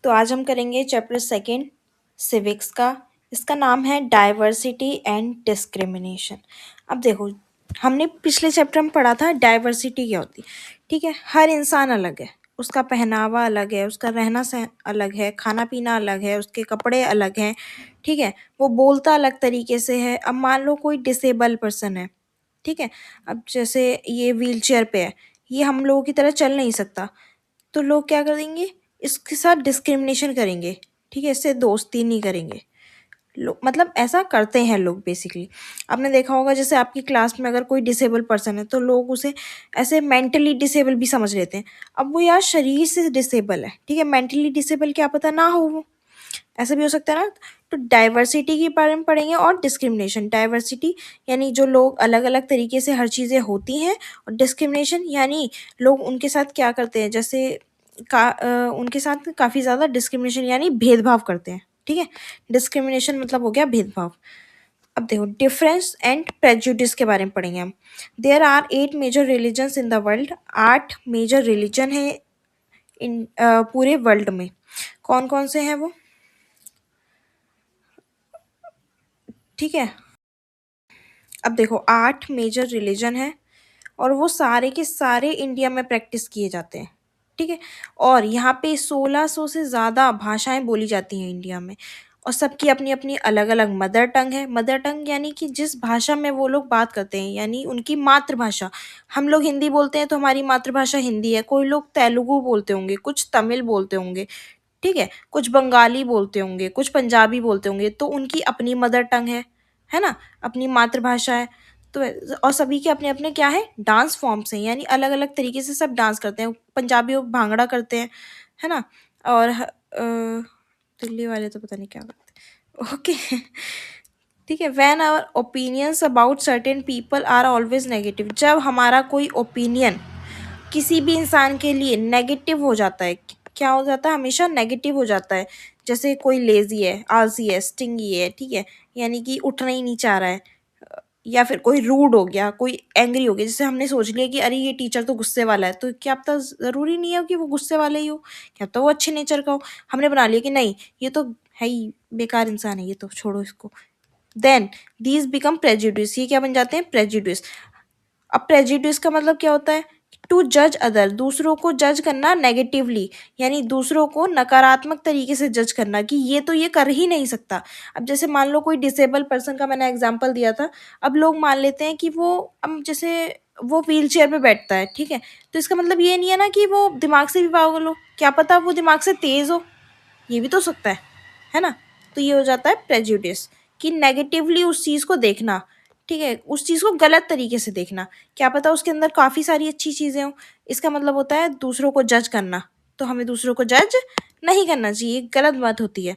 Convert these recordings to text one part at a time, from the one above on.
तो आज हम करेंगे चैप्टर सेकंड सिविक्स का। इसका नाम है डाइवर्सिटी एंड डिस्क्रिमिनेशन। अब देखो, हमने पिछले चैप्टर में पढ़ा था डाइवर्सिटी क्या होती है। ठीक है, हर इंसान अलग है, उसका पहनावा अलग है, उसका रहना सहन अलग है, खाना पीना अलग है, उसके कपड़े अलग हैं। ठीक है, वो बोलता अलग तरीके से है। अब मान लो कोई डिसेबल पर्सन है, ठीक है, अब जैसे ये व्हील चेयर पे है, ये हम लोगों की तरह चल नहीं सकता, तो लोग क्या कर देंगे, इसके साथ डिस्क्रिमिनेशन करेंगे। ठीक है, इससे दोस्ती नहीं करेंगे लोग, मतलब ऐसा करते हैं लोग बेसिकली। आपने देखा होगा जैसे आपकी क्लास में अगर कोई डिसेबल पर्सन है तो लोग उसे ऐसे मेंटली डिसेबल भी समझ लेते हैं। अब वो यार शरीर से डिसेबल है, ठीक है, मेंटली डिसेबल क्या पता ना हो वो, ऐसा भी हो सकता है ना। तो डाइवर्सिटी के बारे में पढ़ेंगे और डिस्क्रिमिनेशन। डाइवर्सिटी यानी जो लोग अलग अलग तरीके से हर चीज़ें होती हैं, और डिस्क्रिमिनेशन यानी लोग उनके साथ क्या करते हैं, जैसे उनके साथ काफ़ी ज़्यादा डिस्क्रिमिनेशन यानी भेदभाव करते हैं। ठीक है, डिस्क्रिमिनेशन मतलब हो गया भेदभाव। अब देखो डिफरेंस एंड प्रेजुडिस के बारे में पढ़ेंगे हम। There are 8 major religions in the world. 8 major religion है इन पूरे वर्ल्ड में। कौन कौन से हैं वो? ठीक है, अब देखो 8 मेजर रिलीजन है, और वो सारे के सारे इंडिया में प्रैक्टिस किए जाते हैं। ठीक है, और यहाँ पे 1600 से ज़्यादा भाषाएं बोली जाती हैं इंडिया में, और सबकी अपनी अपनी अलग अलग मदर टंग है। मदर टंग यानी कि जिस भाषा में वो लोग बात करते हैं, यानी उनकी मातृभाषा। हम लोग हिंदी बोलते हैं तो हमारी मातृभाषा हिंदी है, कोई लोग तेलुगु बोलते होंगे, कुछ तमिल बोलते होंगे, ठीक है, कुछ बंगाली बोलते होंगे, कुछ पंजाबी बोलते होंगे, तो उनकी अपनी मदर टंग है ना, अपनी मातृभाषा है। तो और सभी के अपने अपने क्या है, डांस फॉर्म्स हैं, यानी अलग अलग तरीके से सब डांस करते हैं। पंजाबी लोग भांगड़ा करते हैं, है ना, और दिल्ली वाले तो पता नहीं क्या करते हैं। ओके ठीक है, when our opinions about certain people are always negative. जब हमारा कोई ओपिनियन किसी भी इंसान के लिए नेगेटिव हो जाता है, क्या हो जाता है, हमेशा नेगेटिव हो जाता है। जैसे कोई लेजी है, आलसी है, स्टिंगी है, ठीक है, यानी कि उठना ही नहीं चाह रहा है, या फिर कोई रूड हो गया, कोई एंग्री हो गया। जैसे हमने सोच लिया कि अरे ये टीचर तो गुस्से वाला है, तो क्या पता ज़रूरी नहीं है कि वो गुस्से वाला ही हो, क्या पता वो अच्छे नेचर का हो। हमने बना लिया कि नहीं, ये तो है ही बेकार इंसान है, ये तो छोड़ो इसको। Then these become prejudice. ये क्या बन जाते हैं, प्रेजुडिस। अब प्रेजुडिस का मतलब क्या होता है, टू जज अदर, दूसरों को जज करना नेगेटिवली, यानी दूसरों को नकारात्मक तरीके से जज करना कि ये तो ये कर ही नहीं सकता। अब जैसे मान लो कोई डिसेबल पर्सन का मैंने एग्जांपल दिया था। अब लोग मान लेते हैं कि वो, अब जैसे वो व्हील चेयर पे बैठता है, ठीक है, तो इसका मतलब ये नहीं है ना कि वो दिमाग से भी पागल हो, क्या पता वो दिमाग से तेज हो, ये भी तो सकता है ना। तो ये हो जाता है प्रेजुडिस, कि नेगेटिवली उस चीज़ को देखना, ठीक है, उस चीज़ को गलत तरीके से देखना, क्या पता उसके अंदर काफ़ी सारी अच्छी चीज़ें हों। इसका मतलब होता है दूसरों को जज करना, तो हमें दूसरों को जज नहीं करना चाहिए, गलत बात होती है।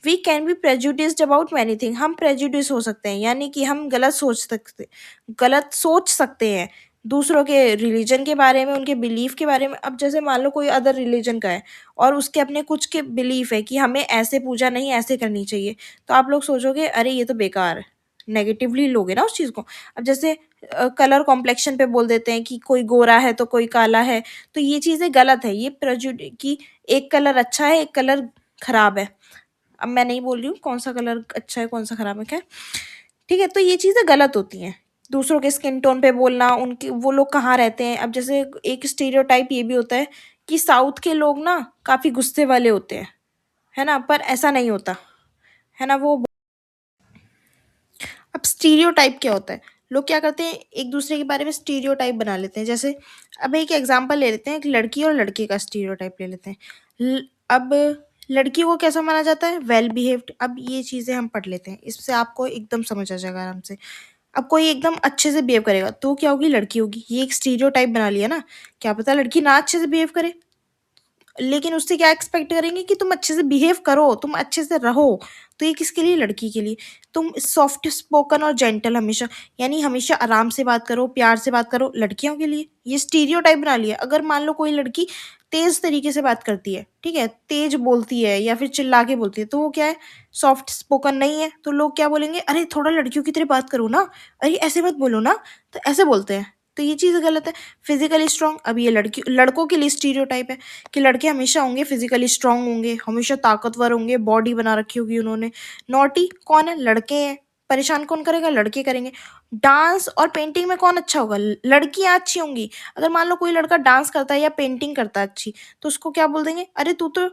We can be prejudiced about many thing. हम प्रेजुडिस हो सकते हैं, यानी कि हम गलत सोच सकते हैं दूसरों के रिलीजन के बारे में, उनके बिलीफ के बारे में। अब जैसे मान लो कोई अदर रिलीजन का है, और उसके अपने कुछ के बिलीफ है कि हमें ऐसे पूजा नहीं ऐसे करनी चाहिए, तो आप लोग सोचोगे अरे ये तो बेकार है, नेगेटिवली लोगे ना उस चीज़ को। अब जैसे कलर कॉम्प्लेक्शन पे बोल देते हैं कि कोई गोरा है तो कोई काला है, तो ये चीज़ें गलत है। ये प्रेजुड कि एक कलर अच्छा है, एक कलर खराब है। अब मैं नहीं बोल रही हूँ कौन सा कलर अच्छा है कौन सा खराब है, खैर, ठीक है, तो ये चीज़ें गलत होती हैं। दूसरों के स्किन टोन पे बोलना, उनकी वो लोग कहाँ रहते हैं। अब जैसे एक स्टीरियोटाइप ये भी होता है कि साउथ के लोग ना काफ़ी गुस्से वाले होते हैं, है ना, पर ऐसा नहीं होता, है ना। वो अब स्टीरियोटाइप क्या होता है, लोग क्या करते हैं एक दूसरे के बारे में स्टीरियोटाइप बना लेते हैं। जैसे अब एक एग्जांपल ले लेते हैं, एक लड़की और लड़के का स्टीरियोटाइप ले लेते हैं। अब लड़की को कैसा माना जाता है, वेल बिहेव्ड। अब ये चीज़ें हम पढ़ लेते हैं, इससे आपको एकदम समझ आ जाएगा आराम से। अब कोई एकदम अच्छे से बिहेव करेगा तो क्या होगी, लड़की होगी। ये एक स्टीरियोटाइप बना लिया ना, क्या पता लड़की ना अच्छे से बिहेव करे, लेकिन उससे क्या एक्सपेक्ट करेंगे कि तुम अच्छे से बिहेव करो, तुम अच्छे से रहो। तो ये किसके लिए, लड़की के लिए। तुम सॉफ्ट स्पोकन और जेंटल हमेशा, यानी हमेशा आराम से बात करो, प्यार से बात करो, लड़कियों के लिए। ये स्टीरियोटाइप बना लिया। अगर मान लो कोई लड़की तेज तरीके से बात करती है, ठीक है, तेज बोलती है या फिर चिल्ला के बोलती है, तो वो क्या है, सॉफ्ट स्पोकन नहीं है। तो लोग क्या बोलेंगे, अरे थोड़ा लड़कियों की तरह बात करो ना, अरे ऐसे मत बोलो ना, तो ऐसे बोलते हैं। तो ये चीज़ गलत है। फिजिकली स्ट्रांग, अब ये लड़कों के लिए स्टीरियोटाइप है कि लड़के हमेशा होंगे फिजिकली स्ट्रांग होंगे, हमेशा ताकतवर होंगे, बॉडी बना रखी होगी उन्होंने। नॉटी कौन है? लड़के हैं। परेशान कौन करेगा? लड़के करेंगे। डांस और पेंटिंग में कौन अच्छा होगा? लड़कियां अच्छी होंगी। अगर मान लो कोई लड़का डांस करता है या पेंटिंग करता है अच्छी, तो उसको क्या बोल देंगे? अरे तू तो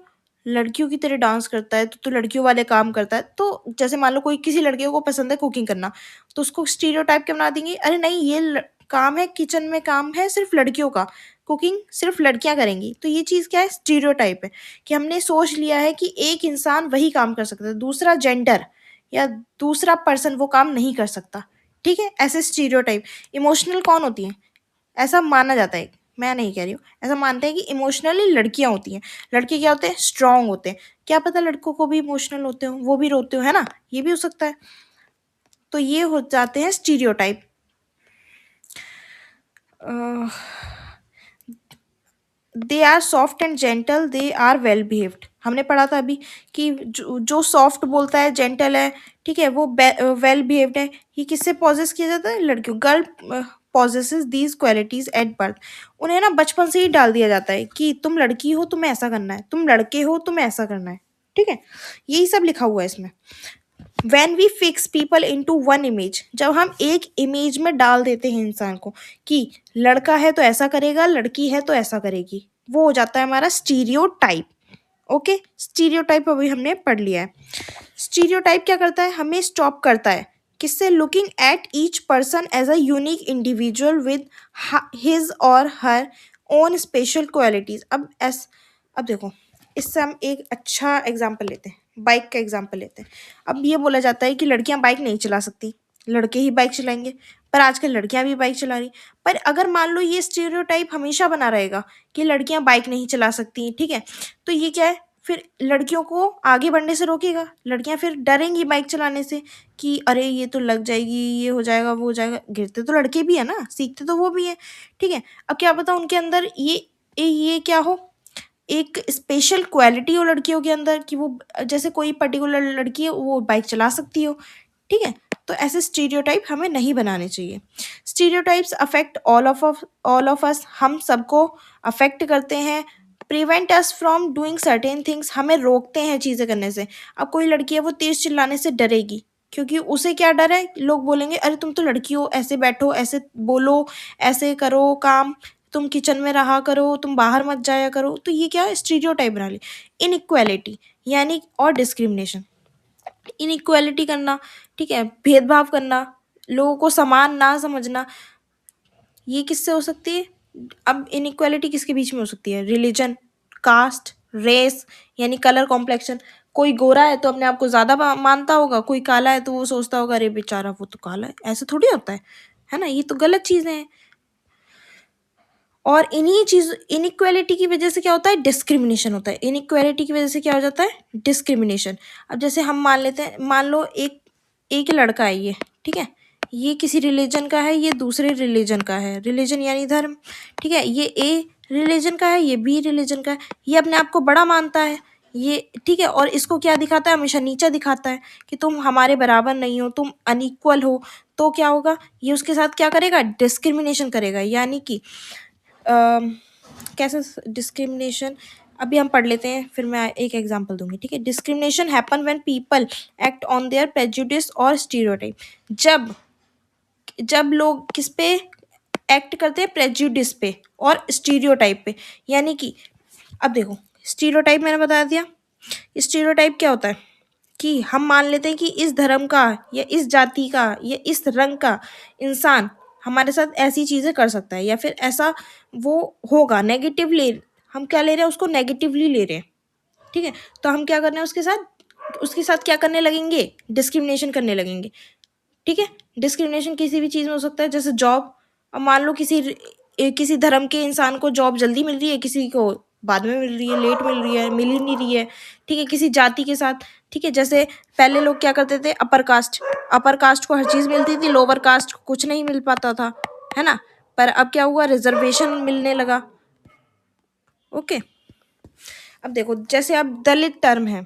लड़कियों की तरह डांस करता है, तो लड़कियों वाले काम करता है। तो जैसे मान लो कोई किसी लड़के को पसंद है कुकिंग करना, तो उसको स्टीरियोटाइप क्या बना देंगे? अरे नहीं, ये काम है, किचन में काम है सिर्फ लड़कियों का, कुकिंग सिर्फ लड़कियां करेंगी। तो ये चीज़ क्या है? स्टीरियोटाइप है कि हमने सोच लिया है कि एक इंसान वही काम कर सकता है, दूसरा जेंडर या दूसरा पर्सन वो काम नहीं कर सकता। ठीक है, ऐसे स्टीरियोटाइप। इमोशनल कौन होती है? ऐसा माना जाता है, मैं नहीं कह रही हूँ, ऐसा मानते हैं कि इमोशनली लड़कियां होती हैं। लड़के क्या होते हैं? स्ट्रांग होते हैं। क्या पता लड़कों को भी इमोशनल होते हो, वो भी रोते हो, है ना? ये भी हो सकता है। तो ये हो जाते हैं stereotype. They are soft and gentle, they are well behaved. हमने पढ़ा था अभी कि जो सॉफ्ट बोलता है, जेंटल है, ठीक है, वो वेल बिहेव्ड है। ये किससे पॉजेस किया जाता है? लड़कियों। Girl possesses these qualities at birth. उन्हें ना बचपन से ही डाल दिया जाता है कि तुम लड़की हो, तुम्हें ऐसा करना है, तुम लड़के हो, तुम्हें ऐसा करना है। ठीक है, यही सब लिखा हुआ है इसमें। When we fix people into one image, जब हम एक इमेज में डाल देते हैं इंसान को कि लड़का है तो ऐसा करेगा, लड़की है तो ऐसा करेगी, वो हो जाता है हमारा स्टीरियोटाइप। ओके, स्टीरियोटाइप अभी हमने पढ़ लिया है। स्टीरियोटाइप क्या करता है? हमें स्टॉप करता है किससे? Looking at each person as a unique individual with his or her own special qualities. अब देखो, इससे हम एक अच्छा एग्जाम्पल लेते हैं, बाइक का एग्जाम्पल लेते हैं। अब ये बोला जाता है कि लड़कियां बाइक नहीं चला सकती, लड़के ही बाइक चलाएंगे। पर आजकल लड़कियां भी बाइक चला रही। पर अगर मान लो ये स्टीरियोटाइप हमेशा बना रहेगा कि लड़कियां बाइक नहीं चला सकती, ठीक है, तो ये क्या है? फिर लड़कियों को आगे बढ़ने से रोकेगा। लड़कियां फिर डरेंगी बाइक चलाने से कि अरे ये तो लग जाएगी, ये हो जाएगा, वो हो जाएगा। गिरते तो लड़के भी है ना, सीखते तो वो भी है। ठीक है, अब क्या पता उनके अंदर ये क्या हो, एक स्पेशल क्वालिटी हो लड़कियों के अंदर कि वो जैसे कोई पर्टिकुलर लड़की है वो बाइक चला सकती हो। ठीक है, तो ऐसे स्टीरियोटाइप हमें नहीं बनाने चाहिए। Stereotypes affect all of us, हम सबको अफेक्ट करते हैं। Prevent us from doing certain things, हमें रोकते हैं चीज़ें करने से। अब कोई लड़की है वो तेज चिल्लाने से डरेगी, क्योंकि उसे क्या डर है? लोग बोलेंगे अरे तुम तो लड़की हो, ऐसे बैठो, ऐसे बोलो, ऐसे करो काम, तुम किचन में रहा करो, तुम बाहर मत जाया करो। तो ये क्या है? स्टीरियोटाइप बना ली। इनइक्वालिटी यानी और डिस्क्रिमिनेशन, इनइक्वालिटी करना, ठीक है, भेदभाव करना, लोगों को समान ना समझना, ये किससे हो सकती है? अब इनइक्वालिटी किसके बीच में हो सकती है? रिलीजन, कास्ट, रेस यानी कलर कॉम्प्लेक्शन। कोई गोरा है तो अपने आप को ज़्यादा मानता होगा, कोई काला है तो वो सोचता होगा अरे बेचारा वो तो काला है। ऐसा थोड़ी होता है ना? ये तो गलत चीज़ें हैं। और इन्हीं चीज इनइक्वालिटी की वजह से क्या होता है? डिस्क्रिमिनेशन होता है। इनइक्वालिटी की वजह से क्या हो जाता है? डिस्क्रिमिनेशन। अब जैसे हम मान लेते हैं, मान लो एक एक लड़का है ये, ठीक है, ये किसी रिलीजन का है, ये दूसरे रिलीजन का है, रिलीजन यानी धर्म। ठीक है, ये ए रिलीजन का है, ये बी रिलीजन का है। ये अपने आप को बड़ा मानता है ये, ठीक है, और इसको क्या दिखाता है? हमेशा नीचा दिखाता है कि तुम हमारे बराबर नहीं हो, तुम अनइक्वल हो। तो क्या होगा? ये उसके साथ क्या करेगा? डिस्क्रिमिनेशन करेगा। यानी कि कैसे डिस्क्रिमिनेशन, अभी हम पढ़ लेते हैं फिर मैं एक एग्जांपल दूंगी। ठीक है, discrimination happen when people act on their prejudice और स्टीरियोटाइप। जब जब लोग किस पे एक्ट करते हैं? प्रेजुडिस पे और स्टीरियोटाइप पे। यानी कि अब देखो, स्टीरियोटाइप मैंने बता दिया। स्टीरियोटाइप क्या होता है? कि हम मान लेते हैं कि इस धर्म का या इस जाति का या इस रंग का इंसान हमारे साथ ऐसी चीज़ें कर सकता है, या फिर ऐसा वो होगा। नेगेटिवली हम क्या ले रहे हैं? उसको नेगेटिवली ले रहे हैं। ठीक है, तो हम क्या कर रहे हैं? उसके साथ क्या करने लगेंगे? डिस्क्रिमिनेशन करने लगेंगे। ठीक है, डिस्क्रिमिनेशन किसी भी चीज़ में हो सकता है, जैसे जॉब। अब मान लो किसी धर्म के इंसान को जॉब जल्दी मिल रही है, किसी को बाद में मिल रही है, लेट मिल रही है, मिल ही नहीं रही है। ठीक है, किसी जाति के साथ, ठीक है, जैसे पहले लोग क्या करते थे? अपर कास्ट को हर चीज़ मिलती थी, लोअर कास्ट को कुछ नहीं मिल पाता था, है ना? पर अब क्या हुआ? रिजर्वेशन मिलने लगा। ओके, अब देखो, जैसे अब दलित टर्म है,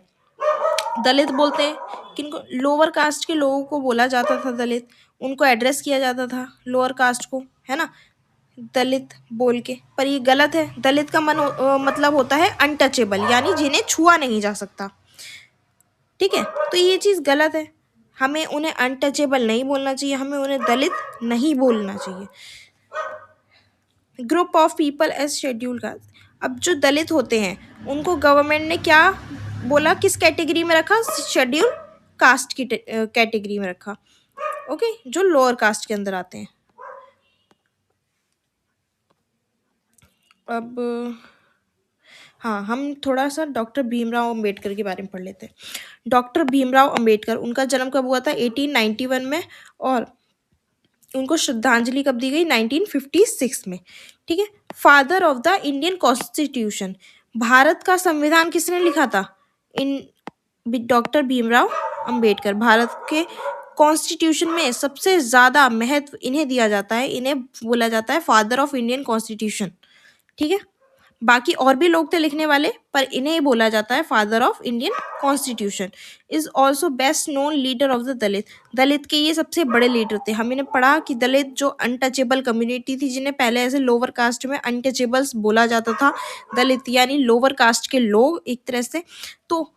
दलित बोलते हैं किनको? लोअर कास्ट के लोगों को बोला जाता था दलित, उनको एड्रेस किया जाता था लोअर कास्ट को, है ना? दलित बोल के, पर ये गलत है। दलित का मतलब होता है अनटचेबल, यानी जिन्हें छुआ नहीं जा सकता। ठीक है, तो ये चीज़ गलत है। हमें उन्हें अनटचेबल नहीं बोलना चाहिए, हमें उन्हें दलित नहीं बोलना चाहिए। Group of people as schedule caste. अब जो दलित होते हैं उनको गवर्नमेंट ने क्या बोला, किस कैटेगरी में रखा? शेड्यूल कास्ट की कैटेगरी में रखा। ओके, जो लोअर कास्ट के अंदर आते हैं। अब हाँ, हम थोड़ा सा डॉक्टर भीमराव अंबेडकर के बारे में पढ़ लेते हैं। डॉक्टर भीमराव अंबेडकर, उनका जन्म कब हुआ था? 1891 में। और उनको श्रद्धांजलि कब दी गई? 1956 में। ठीक है। Father of the Indian constitution, Bharat का संविधान किसने लिखा था? In doctor Bhimrao Ambedkar. भारत के कॉन्स्टिट्यूशन में सबसे ज़्यादा महत्व इन्हें दिया जाता है, इन्हें बोला जाता है फादर ऑफ इंडियन कॉन्स्टिट्यूशन। ठीक है। बाकी और भी लोग थे लिखने वाले, पर इन्हें ही बोला जाता है father of Indian constitution. Is also best known leader of the Dalit. Dalit के ये सबसे बड़े लीडर थे। हमने पढ़ा कि दलित जो अनटचेबल कम्युनिटी थी, जिन्हें पहले ऐसे लोअर कास्ट में अनटचेबल्स बोला जाता था, दलित यानी लोअर कास्ट के लोग एक तरह से। तो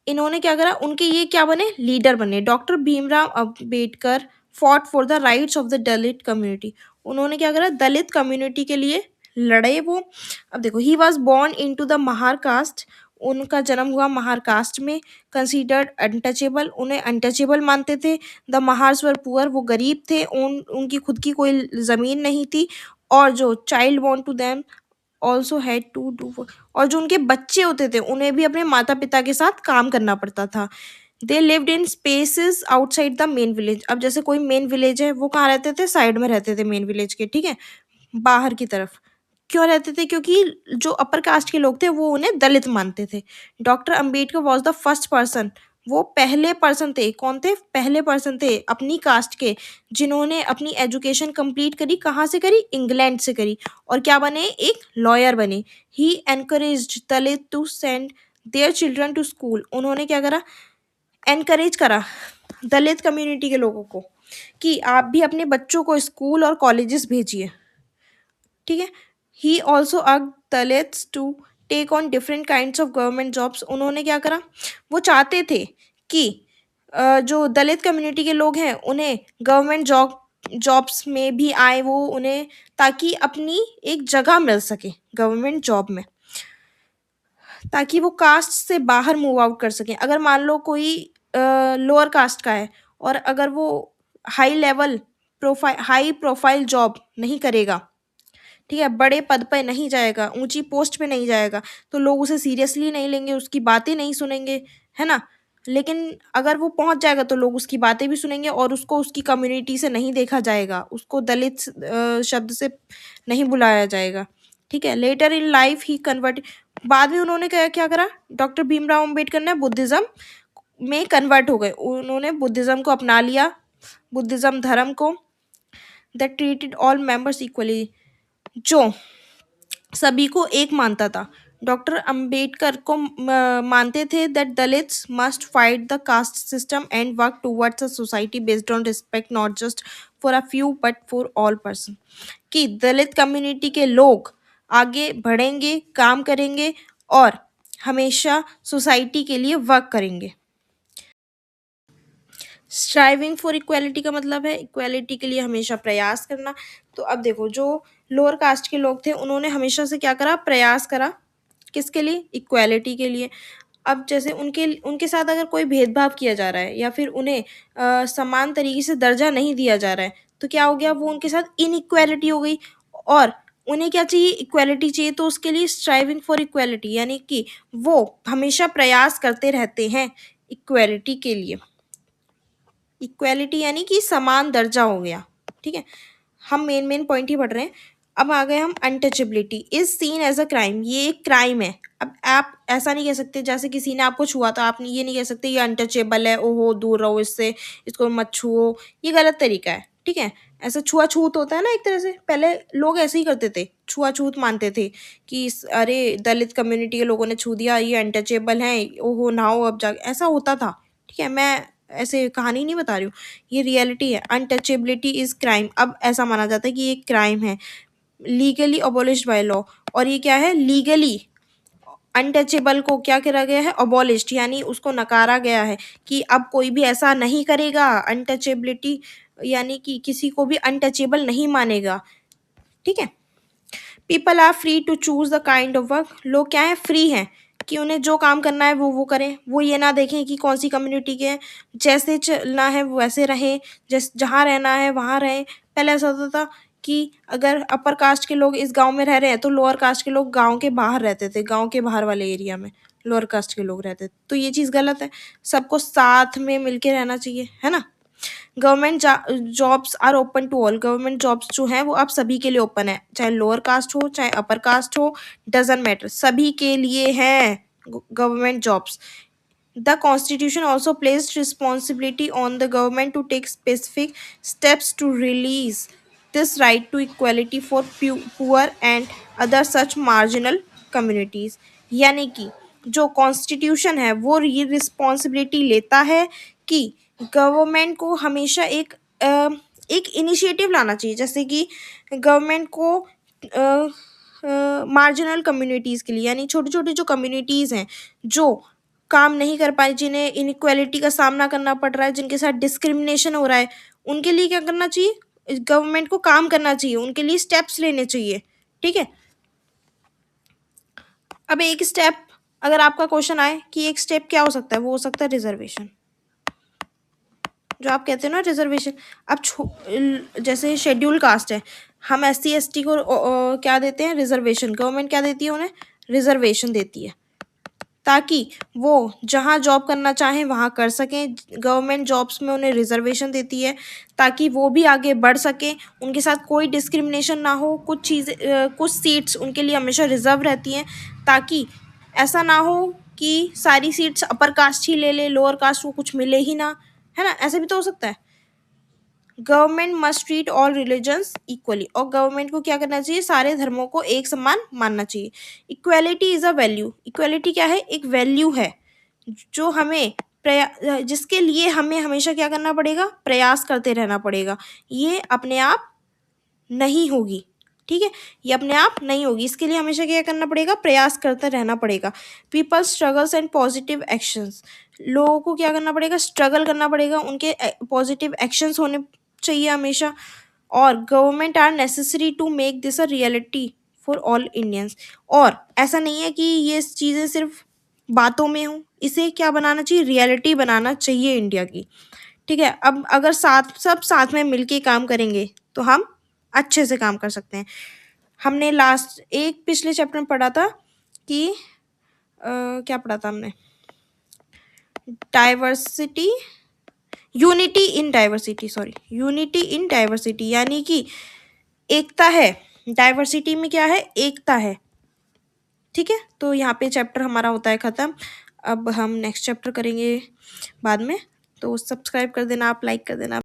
इन्होंने क्या करा, उनके ये क्या बने? लीडर बने। Doctor Bhimrao Ambedkar fought for the rights of the Dalit community. उन्होंने क्या करा? दलित कम्युनिटी के लिए लड़े वो। अब देखो, he was born into the Mahar caste. उनका जन्म हुआ महार कास्ट में। कंसिडर्ड अनटचेबल, उन्हें अनटचेबल मानते थे। द महार्स वर पुअर, वो गरीब थे। उनकी खुद की कोई ज़मीन नहीं थी। और जो child born to them also had to do, और जो उनके बच्चे होते थे उन्हें भी अपने माता पिता के साथ काम करना पड़ता था। They lived in spaces outside the main village. अब जैसे कोई मेन विलेज है, वो कहाँ रहते थे? साइड में रहते थे मेन विलेज के। ठीक है, बाहर की तरफ। क्यों रहते थे? क्योंकि जो अपर कास्ट के लोग थे वो उन्हें दलित मानते थे। Doctor Ambedkar was the first person, वो पहले पर्सन थे। कौन थे? पहले पर्सन थे अपनी कास्ट के, जिन्होंने अपनी एजुकेशन कंप्लीट करी। कहाँ से करी? इंग्लैंड से करी। और क्या बने? एक लॉयर बने। He encouraged Dalit to send their children to school. उन्होंने क्या करा? एनकरेज करा दलित कम्युनिटी के लोगों को कि आप भी अपने बच्चों को स्कूल और कॉलेजेस भेजिए। ठीक है। He also urge Dalits to take on different kinds of government jobs. उन्होंने क्या करा? वो चाहते थे कि जो दलित कम्युनिटी के लोग हैं उन्हें गवर्नमेंट जॉब्स में भी आए वो उन्हें, ताकि अपनी एक जगह मिल सके गवर्नमेंट जॉब में, ताकि वो कास्ट से बाहर मूव आउट कर सकें। अगर मान लो कोई लोअर कास्ट का है और अगर वो हाई प्रोफाइल जॉब नहीं करेगा, ठीक है, बड़े पद पे नहीं जाएगा, ऊंची पोस्ट पे नहीं जाएगा, तो लोग उसे सीरियसली नहीं लेंगे, उसकी बातें नहीं सुनेंगे, है ना। लेकिन अगर वो पहुंच जाएगा तो लोग उसकी बातें भी सुनेंगे और उसको उसकी कम्युनिटी से नहीं देखा जाएगा, उसको दलित शब्द से नहीं बुलाया जाएगा। ठीक है। Later in life he convert, बाद में उन्होंने क्या क्या करा? डॉक्टर भीमराव अंबेडकर ने बुद्धिज्म में कन्वर्ट हो गए, उन्होंने बुद्धिज्म को अपना लिया, बुद्धिज्म धर्म को। That treated all members equally, जो सभी को एक मानता था। डॉक्टर अंबेडकर को मानते थे that Dalits must fight the caste system and work towards a society based on respect not just for a few but for all person. कि दलित कम्युनिटी के लोग आगे बढ़ेंगे, काम करेंगे और हमेशा सोसाइटी के लिए वर्क करेंगे। स्ट्राइविंग फॉर इक्वालिटी का मतलब है इक्वालिटी के लिए हमेशा प्रयास करना। तो अब देखो, जो लोअर कास्ट के लोग थे उन्होंने हमेशा से क्या करा? प्रयास करा। किसके लिए? इक्वालिटी के लिए। अब जैसे उनके उनके साथ अगर कोई भेदभाव किया जा रहा है या फिर उन्हें समान तरीके से दर्जा नहीं दिया जा रहा है, तो क्या हो गया? वो उनके साथ इनइक्वालिटी हो गई। और उन्हें क्या चाहिए? इक्वालिटी चाहिए। तो उसके लिए स्ट्राइविंग फॉर इक्वालिटी, यानी कि वो हमेशा प्रयास करते रहते हैं इक्वालिटी के लिए। इक्वालिटी यानी कि समान दर्जा हो गया। ठीक है, हम मेन मेन पॉइंट ही पढ़ रहे हैं। अब आ गए हम untouchability is seen as a crime. ये एक क्राइम है। अब आप ऐसा नहीं कह सकते जैसे किसी ने आपको छुआ तो आप ये नहीं कह सकते ये अनटचेबल है, ओहो दूर रहो इससे, इसको मत छुओ। ये गलत तरीका है। ठीक है, ऐसा छुआछूत होता है ना, एक तरह से पहले लोग ऐसे ही करते थे, छुआछूत मानते थे कि अरे दलित कम्युनिटी के लोगों ने छू दिया, ये अनटचेबल है, ओहो नहाओ अब जा, ऐसा होता था। ठीक है, मैं ऐसे कहानी नहीं बता रही हूँ, ये रियलिटी है। Untouchability is crime. अब ऐसा माना जाता है कि ये क्राइम है। Legally abolished by law. और ये क्या है, लीगली अनटचेबल को क्या करा गया है, अबॉलिश्ड, यानी उसको नकारा गया है कि अब कोई भी ऐसा नहीं करेगा। अनटचेबिलिटी यानी कि किसी को भी अनटचेबल नहीं मानेगा। ठीक है। People are free to choose the kind of work. लोग क्या है, फ्री हैं कि उन्हें जो काम करना है वो करें। वो ये ना देखें कि कौन सी कम्युनिटी के हैं, जैसे चलना है वैसे रहें, जहाँ रहना है वहाँ रहें। पहले ऐसा होता था कि अगर अपर कास्ट के लोग इस गांव में रह रहे हैं तो लोअर कास्ट के लोग गांव के बाहर रहते थे, गांव के बाहर वाले एरिया में लोअर कास्ट के लोग रहते थे। तो ये चीज़ गलत है, सबको साथ में मिलके रहना चाहिए, है ना। Government jobs are open to all. Government jobs जो हैं वो आप सभी के लिए ओपन है, चाहे लोअर कास्ट हो चाहे अपर कास्ट हो, डजेंट मैटर, सभी के लिए हैं government jobs. The Constitution also placed responsibility on the government to take specific steps to release this right to equality for poor and other such marginal communities। यानी कि जो constitution है वो ये रिस्पॉन्सिबिलिटी लेता है कि गवर्नमेंट को हमेशा एक इनिशिएटिव लाना चाहिए, जैसे कि गवर्नमेंट को मार्जिनल कम्युनिटीज़ के लिए, यानी छोटी छोटी जो कम्युनिटीज़ हैं जो काम नहीं कर पाए, जिन्हें इनइक्वालिटी का सामना करना पड़ रहा है, जिनके साथ डिस्क्रिमिनेशन हो रहा है, उनके लिए क्या करना चाहिए, गवर्नमेंट को काम करना चाहिए, उनके लिए स्टेप्स लेने चाहिए। ठीक है। अब एक स्टेप, अगर आपका क्वेश्चन आए कि एक स्टेप क्या हो सकता है, वो हो सकता है रिजर्वेशन। जो आप कहते हो ना रिजर्वेशन, अब जैसे शेड्यूल कास्ट है, हम SC ST को क्या देते हैं, रिजर्वेशन। गवर्नमेंट क्या देती है, उन्हें रिजर्वेशन देती है ताकि वो जहाँ जॉब करना चाहें वहाँ कर सकें। गवर्नमेंट जॉब्स में उन्हें रिजर्वेशन देती है ताकि वो भी आगे बढ़ सकें, उनके साथ कोई डिस्क्रिमिनेशन ना हो। कुछ चीज़ें, कुछ सीट्स उनके लिए हमेशा रिजर्व रहती हैं ताकि ऐसा ना हो कि सारी सीट्स अपर कास्ट ही ले ले, लोअर कास्ट को कुछ मिले ही ना, है ना। ऐसे भी तो हो सकता है। Government must treat all religions equally. और गवर्नमेंट को क्या करना चाहिए, सारे धर्मों को एक समान मानना चाहिए। Equality is a value. Equality क्या है, एक वैल्यू है जो हमें जिसके लिए हमें हमेशा क्या करना पड़ेगा, प्रयास करते रहना पड़ेगा। ये अपने आप नहीं होगी। ठीक है, ये अपने आप नहीं होगी, इसके लिए हमेशा क्या करना पड़ेगा, प्रयास करते रहना पड़ेगा। People struggles and positive actions. लोगों को क्या करना पड़ेगा, स्ट्रगल करना पड़ेगा, उनके पॉजिटिव एक्शंस होने चाहिए हमेशा। और government are necessary to make this a reality for all Indians. और ऐसा नहीं है कि ये चीज़ें सिर्फ बातों में हों, इसे क्या बनाना चाहिए, रियलिटी बनाना चाहिए इंडिया की। ठीक है। अब अगर सब साथ में मिलके काम करेंगे तो हम अच्छे से काम कर सकते हैं। हमने लास्ट एक पिछले चैप्टर में पढ़ा था कि क्या पढ़ा था हमने, diversity, unity in diversity, sorry, unity in diversity, यानी कि एकता है, डाइवर्सिटी में क्या है, एकता है। ठीक है, तो यहाँ पे चैप्टर हमारा होता है ख़त्म। अब हम नेक्स्ट चैप्टर करेंगे बाद में, तो सब्सक्राइब कर देना आप, लाइक कर देना।